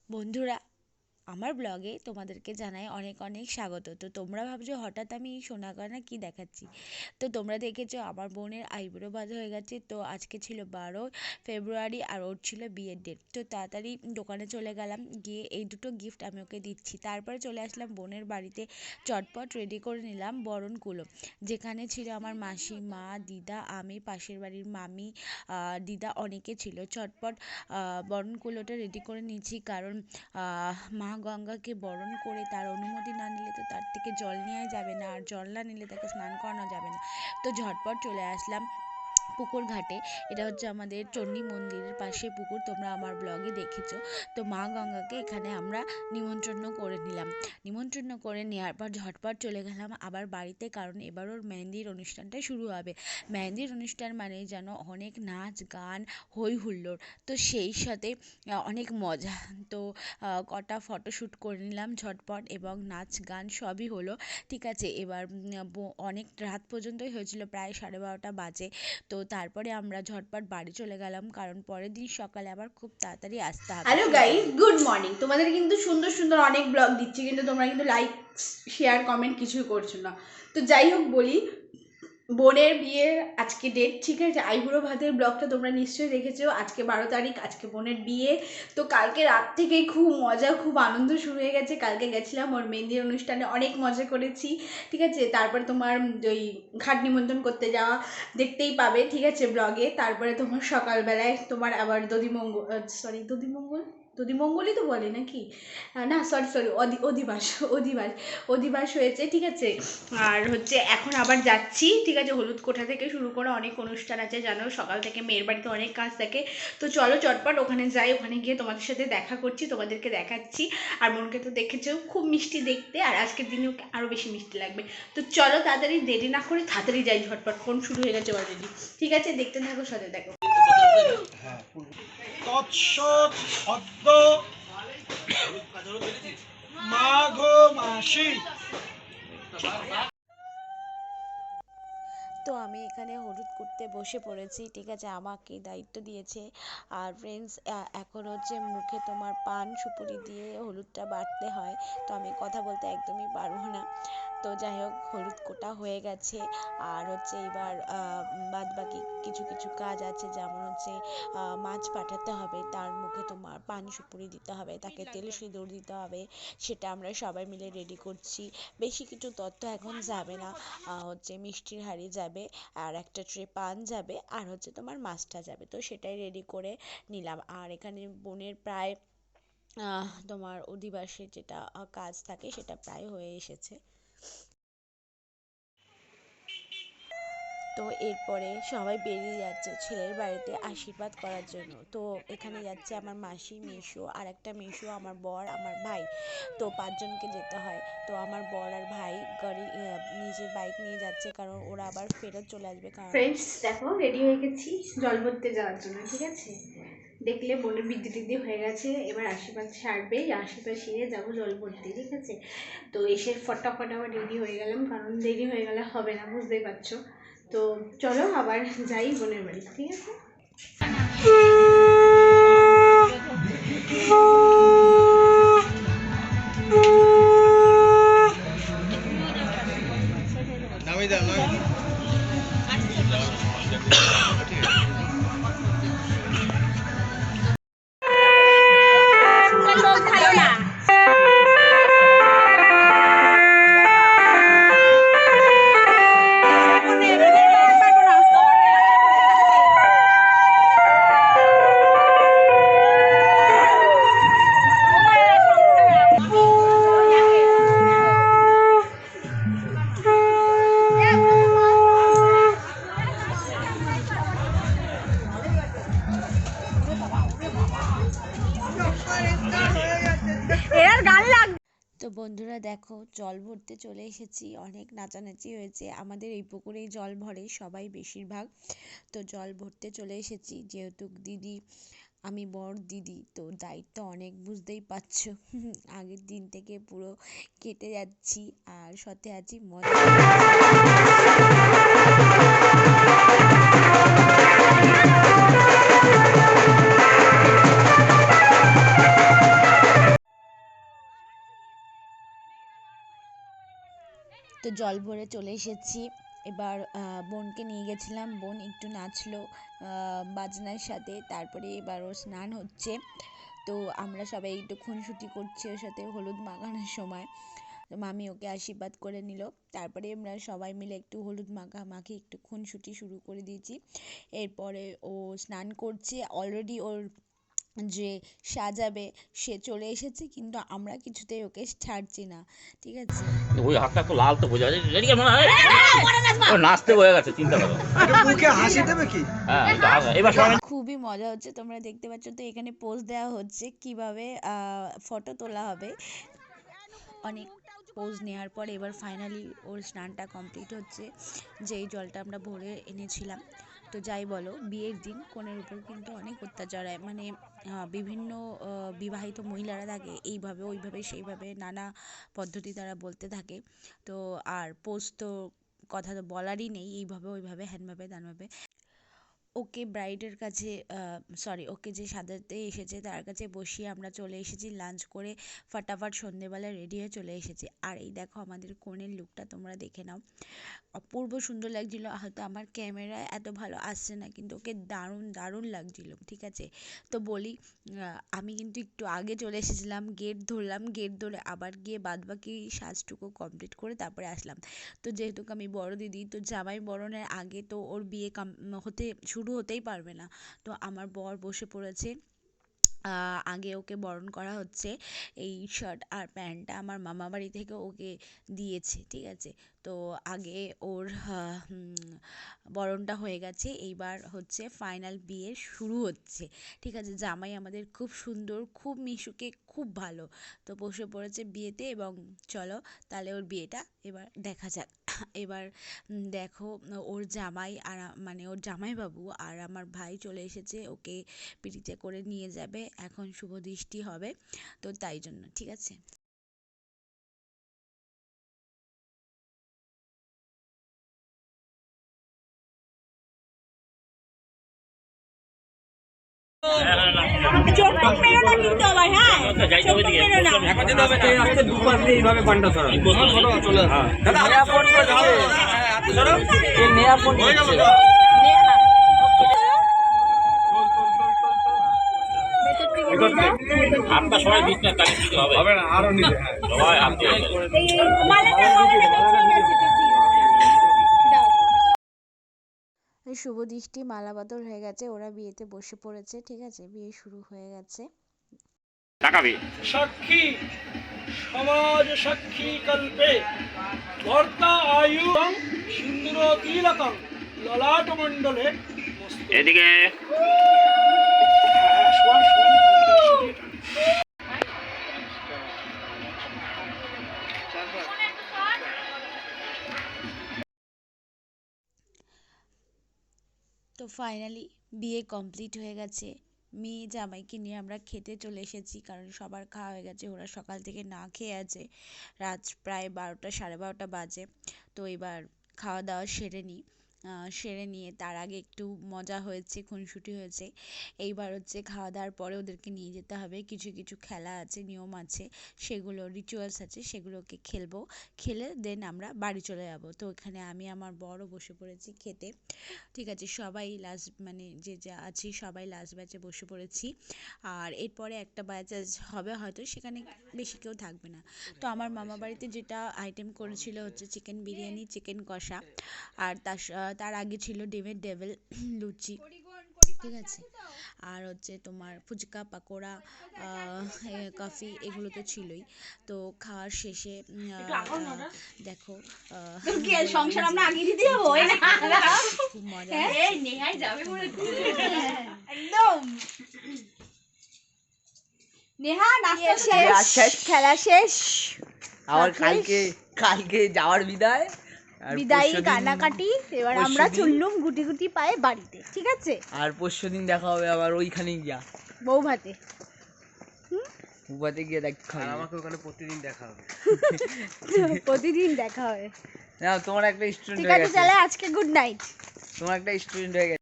বন্ধুরা, আমার ব্লগে তোমাদেরকে জানাই অনেক অনেক স্বাগত। তো তোমরা ভাবছো হঠাৎ আমি এই সোনাগয়না কি দেখাচ্ছি। তো তোমরা দেখেছো আমার বোনের আইবুড়ো বাঁধা হয়ে গেছে। তো আজকে ছিল 12 ফেব্রুয়ারি আর ওর ছিল বিয়ের ডেট। তো তাড়াতাড়ি দোকানে চলে গেলাম, গিয়ে এই দুটো গিফট আমি ওকে দিচ্ছি। তারপরে চলে আসলাম বোনের বাড়িতে, চটপট রেডি করে নিলাম বরণকুলো, যেখানে ছিল আমার মাসি, মা, দিদা, আমি, পাশের বাড়ির মামি, দিদা, অনেকে ছিল। চটপট বরণকুলোটা রেডি করে নিয়েছি, কারণ মা গঙ্গাকে বরণ করে তার অনুমতি না নিলে তো তার থেকে জল নেওয়া যাবে না, আর জল না নিলে তাকে স্নান করানো যাবে না। তো ঝটপট চলে আসলাম পুকুর ঘাটে। এটা হচ্ছে আমাদের চণ্ডী মন্দিরের পাশে পুকুর, তোমরা আমার ব্লগে দেখেছো। তো মা গঙ্গাকে এখানে আমরা নিমন্ত্রণ করে নেওয়ার পর ঝটপট চলে গেলাম আবার বাড়িতে, কারণ এবার ওর মেহেন্দির অনুষ্ঠানটা শুরু হবে। মেহেন্দির অনুষ্ঠান মানে যেন অনেক নাচ গান, হই হুল্লোড়, তো সেই সাথে অনেক মজা। তো কটা ফটোশ্যুট করে নিলাম ঝটপট, এবং নাচ গান সবই হলো। ঠিক আছে, এবার অনেক রাত পর্যন্তই হয়েছিল, প্রায় 12:30 বাজে। তো তারপরে আমরা ঝটপট বাড়ি চলে গেলাম, কারণ পরের দিন সকালে আবার খুব তাড়াতাড়ি আসতে হবে। Hello guys, good morning. তোমাদের কিন্তু সুন্দর সুন্দর অনেক ব্লগ দিচ্ছি, কিন্তু তোমরা কিন্তু লাইক শেয়ার কমেন্ট কিছুই করছো না। তো যাই হোক বলি, বোনের বিয়ের আজকে ডেট, ঠিক আছে। আইবুড়ো ভাতের ব্লগটা তোমরা নিশ্চয়ই দেখেছো। আজকে 12 তারিখ, আজকে বোনের বিয়ে। তো কালকে রাত থেকেই খুব মজা, খুব আনন্দ শুরু হয়ে গেছে। কালকে গেছিলাম ওর মেহেন্দির অনুষ্ঠানে, অনেক মজা করেছি, ঠিক আছে। তারপরে তোমার ওই ঘাট নিমন্ত্রণ করতে যাওয়া দেখতেই পাবে, ঠিক আছে, ব্লগে। তারপরে তোমার সকালবেলায় তোমার আবার দধিমঙ্গলই তো বলে নাকি, না সরি অধিবাস অধিবাস অধিবাস হয়েছে, ঠিক আছে। আর হচ্ছে এখন আবার যাচ্ছি, ঠিক আছে। হলুদ কোঠা থেকে শুরু করে অনেক অনুষ্ঠান আছে, জানো, সকাল থেকে মেয়ের বাড়িতে অনেক কাজ থাকে। তো চলো চটপট ওখানে যাই, ওখানে গিয়ে তোমাদের সাথে দেখা করছি, তোমাদেরকে দেখাচ্ছি। আর বোনকে তো দেখেছো, খুব মিষ্টি দেখতে, আর আজকের দিনে ওকে আরও বেশি মিষ্টি লাগবে। তো চলো তাড়াতাড়ি দেরি না করে তাড়াতাড়ি যাই, ঝটপট, ফোন শুরু হয়ে গেছে অলরেডি, ঠিক আছে। দেখতে থাকো, সাথে দেখো। তৎসৎ অদ্য মাঘ মাসি। তো আমি এখানে হলুদ করতে বসে পড়েছি, ঠিক আছে, আমাকে দায়িত্ব দিয়েছে। আর ফ্রেন্ডস, এখন হচ্ছে মুখে তোমার পান সুপুরি দিয়ে হলুদটা বাটতে হয়। তো আমি কথা বলতে একদমই পারবো না। তো যাই হোক, হলুদ কোটা হয়ে গেছে। আর হচ্ছে এবার বাদ বাকি কিছু কিছু কাজ আছে, যেমন হচ্ছে মাছ পাঠাতে হবে, তার মুখে তোমার পান সুপুরি দিতে হবে, তাকে তেল সিঁদুর দিতে হবে। সেটা আমরা সবাই মিলে রেডি করছি। বেশি কিছু তথ্য এখন যাবে না। হচ্ছে মিষ্টির হাঁড়ি যাবে, আর একটা ট্রে পান যাবে, আর হচ্ছে তোমার মাছটা যাবে। তো সেটাই রেডি করে নিলাম। আর এখানে বোনের প্রায় তোমার অধিবাসে যেটা কাজ থাকে সেটা প্রায় হয়ে এসেছে। তো এরপরে সবাই বেরিয়ে যাচ্ছে ছেলের বাড়িতে আশীর্বাদ করার জন্য। তো এখানে যাচ্ছে আমার মাসি, মেসো, আর একটা মেসো, আমার বর, আমার ভাই। তো 5জনকে যেতে হয়। তো আমার বর আর ভাই গাড়ি, নিজের বাইক নিয়ে যাচ্ছে, কারণ ওরা আবার ফেরত চলে আসবে, কারণ ফ্রেন্ডস দেখো, রেডি হয়ে গেছি জল ভরতে যাওয়ার জন্য, ঠিক আছে। দেখলে বোনের বৃদ্ধি টিদ্ধি হয়ে গেছে, এবার আশীর্বাদ সারবে, আশীর্বাদ সেরে যাবো জল ভরতে, ঠিক আছে। তো এসে ফটাফট আবার রেডি হয়ে গেলাম, কারণ দেরি হয়ে গেলে হবে না, বুঝতেই পারছো। তো চলো আবার যাই বোনের বাড়ি, ঠিক আছে। নামি দাও, নামি দাও। তো বন্ধুরা দেখো, জল ভরতে চলে এসেছি, অনেক নাচানাচি হয়েছে। আমাদের এই পুকুরেই জল ভরে সবাই বেশিরভাগ। তো জল ভরতে চলে এসেছি, যেহেতু দিদি, আমি বড় দিদি, তো দায়িত্ব অনেক, বুঝতেই পারছো। আগের দিন থেকে পুরো কেটে যাচ্ছি, আর সাথে আছি মজা। জল ভরে চলে এসেছি। এবার বোনকে নিয়ে গেছিলাম, বোন একটু নাচলো বাজনার সাথে। তারপরে এবার ওর স্নান হচ্ছে, তো আমরা সবাই একটু খুনসুটি করছি ওর সাথে হলুদ মাখানোর সময়। তো মামি ওকে আশীর্বাদ করে নিল। তারপরে আমরা সবাই মিলে একটু হলুদ মাখামাখি একটু খুনসুটি শুরু করে দিয়েছি। এরপরে ও স্নান করছে, অলরেডি ওর যে সাজাবে সে চলে এসেছে, কিন্তু আমরা কিছুতেই ওকে ছাড়ছি না, ঠিক আছে। ওই হাতটা তো লাল তো বোঝা যায়, রেডি মনে হয় ও নাচতে বয়ে গেছে, চিন্তা করো। মুখে হাসি দেবে কি? হ্যাঁ এবার সবাই খুবই মজা হচ্ছে, তোমরা দেখতে পাচ্ছ। তো এখানে পোজ দেওয়া হচ্ছে কিভাবে ফটো তোলা হবে। অনেক পোজ নেওয়ার পর এবার ফাইনালি ওর স্নানটা কমপ্লিট হচ্ছে, যেই জলটা আমরা ভরে এনেছিলাম। তো যাই বলো, বিয়ের দিন কনের উপর কিন্তু অনেক অত্যাচার হয়, মানে বিভিন্ন বিবাহিত মহিলারা থাকে এইভাবে ওইভাবে সেইভাবে নানা পদ্ধতি তারা বলতে থাকে। তো আর পোজ তো কথা তো বলারই নেই, এইভাবে ওইভাবে হ্যানভাবে ত্যানভাবে। ওকে ব্রাইডের কাছে সরি, ওকে যে সাজাতে এসেছে তার কাছে বসিয়ে আমরা চলে এসেছি লাঞ্চ করে, ফাটাফাট সন্ধেবেলা রেডি হয়ে চলে এসেছি। আর এই দেখো আমাদের কনের লুকটা তোমরা দেখে নাও, অপূর্ব সুন্দর লাগছিল। হয়তো আমার ক্যামেরায় এত ভালো আসছে না, কিন্তু ওকে দারুণ দারুণ লাগছিল, ঠিক আছে। তো বলি, আমি কিন্তু একটু আগে চলে এসেছিলাম, গেট ধরলাম, গেট ধরে আবার গিয়ে বাদবাকি সাজটুকু কমপ্লিট করে তারপরে আসলাম। তো যেহেতু আমি বড় দিদি, তো জামাই বরণের আগে তো ওর বিয়ে হতে শুরু হতেই পারবে না। তো আমার বর বসে পড়েছে, আগে ওকে বরণ করা হচ্ছে। এই শার্ট আর প্যান্টটা আমার মামা বাড়ি থেকে ওকে দিয়েছে, ঠিক আছে। তো আগে ওর বরণটা হয়ে গেছে, এইবার হচ্ছে ফাইনাল বিয়ে শুরু হচ্ছে, ঠিক আছে। জামাই আমাদের খুব সুন্দর, খুব মিশুকে, খুব ভালো। তো বসে পড়েছে বিয়েতে, এবং চলো তাহলে ওর বিয়েটা এবার দেখা যাক। এবার দেখো, ওর জামাই আর মানে ওর জামাইবাবু আর আমার ভাই চলে এসেছে, ওকে পিটিতে করে নিয়ে যাবে, এখন শুভ দৃষ্টি হবে, তো তাই জন্য, ঠিক আছে। আপনার সবাই বিজনেস তারিখ দিতে হবে না, আরো নিতে সবাই আপনি শুভ দৃষ্টি মালা বদল হয়ে গেছে, ওরা বিয়েতে বসে পড়েছে, ঠিক আছে, বিয়ে শুরু হয়ে গেছে। টাকাবি সাক্ষী সমাজ সাক্ষী কল্পে ভর্তা আয়ু সুন্দর তিলকম ললাট মণ্ডলে এদিকে তো ফাইনালি বিয়ে কমপ্লিট হয়ে গেছে, মেয়ে জামাইকে নিয়ে আমরা খেতে চলে এসেছি, কারণ সবার খাওয়া হয়ে গেছে, ওরা সকাল থেকে না খেয়ে আছে, রাত প্রায় 12টা 12:30 বাজে। তো এবার খাওয়া দাওয়া সেরে নিয়ে তার আগে একটু মজা হয়েছে, খুনসুটি হয়েছে। এইবার হচ্ছে খাওয়া দাওয়ার পরে ওদেরকে নিয়ে যেতে হবে, কিছু কিছু খেলা আছে, নিয়ম আছে, সেগুলো রিচুয়ালস আছে, সেগুলোকে খেলবো, খেলে দেন আমরা বাড়ি চলে যাব। তো এখানে আমি আমার বড় বসে পড়েছি খেতে, ঠিক আছে। সবাই লাস্ট মানে যে যা আছি সবাই লাস্ট ব্যাচে বসে পড়েছি। আর এরপরে একটা ব্যাচ হবে হয়তো, সেখানে বেশি কেউ থাকবে না। তো আমার মামা বাড়িতে যেটা আইটেম করেছিল হচ্ছে চিকেন বিরিয়ানি, চিকেন কষা, আর তার আগে ছিল ডিমের ডেভিল লুচি, ঠিক আছে। আর হচ্ছে তোমার ফুচকা, পাকোড়া, কফি, এগুলো তো ছিলই। তো খাওয়ার শেষে দেখো সংসার আমরা আগে দিতে যাবো, খুব মজা একদম নেহা নাস্তা শেষ, খেলা শেষ, আবার কালকে যাওয়ার বিদায়, আর বিদায়ী পরশুদিন- কানাকাটি। এবার আমরা পরশুদিন- চললুম গুটি গুটি পায়ে বাড়িতে, ঠিক আছে। আর পরশুদিন দেখা হবে আবার ওইখানেই গিয়া বউ ভাতে উপাতে গিয়ে দেখা হবে। আমাকে ওখানে প্রতিদিন দেখা হবে। প্রতিদিন দেখা হয়, না তোমার একটা স্টুডেন্ট ঠিক হয়ে আছে। গেছে, তাহলে আজকে গুড নাইট। তোমার একটা স্টুডেন্ট হয়ে গেছে।